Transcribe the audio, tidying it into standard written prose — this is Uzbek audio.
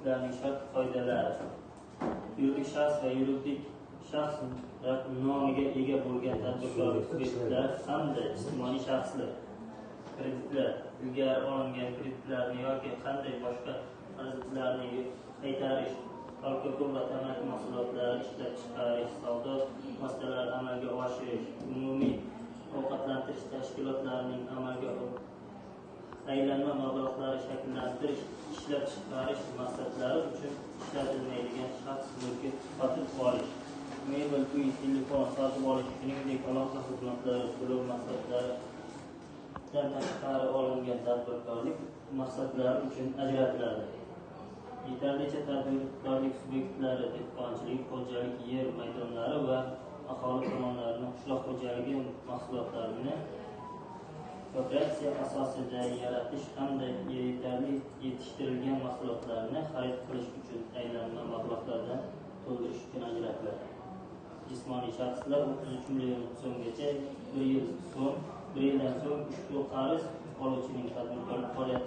kreditlarning shart-qoidalari. Yuridik shaxs va yuridik shaxs nomiga ega bo'lgan tadbirkorlik subyektlar hamda jismoniy shaxslar kreditlar, ilgari olingan kreditlarni yoki qanday boshqa qarzlarni qaytarish, alkogol va tamaki mahsulotlari ishlab chiqarish, savdo vositalarini amalga oshirish, umumiy ovqatlantirish tashkilotlarining amalga aylanma mablag'lari shakllantirish, ishlab chiqarish maqsadlari uchun ishlatilmaydigan shaxs mulki sotib olish, mebel, uy, telefon sotib olish, shuningdek aloqa xizmatlari to'lov maqsadlaridan tashqari olingan tadbirkorlik maqsadlari uchun ajratiladi. Yetarlicha tadbirkorlik subyektlari dehqonchilik, xo'jalik yer maydonlari va aholi tomonidan qishloq xo'jaligi mahsulotlarini kooperatsiya asosida yaratish hamda yetarli yetishtirilgan mahsulotlarni xarid qilish uchun aylanma mablag'lardan to'ldirish uchun ajratiladi. Jismoniy shaxslar 33 million so'mgacha bir yildan so'ng ushbu qarz oluvchining tadbirkorlik faoliyati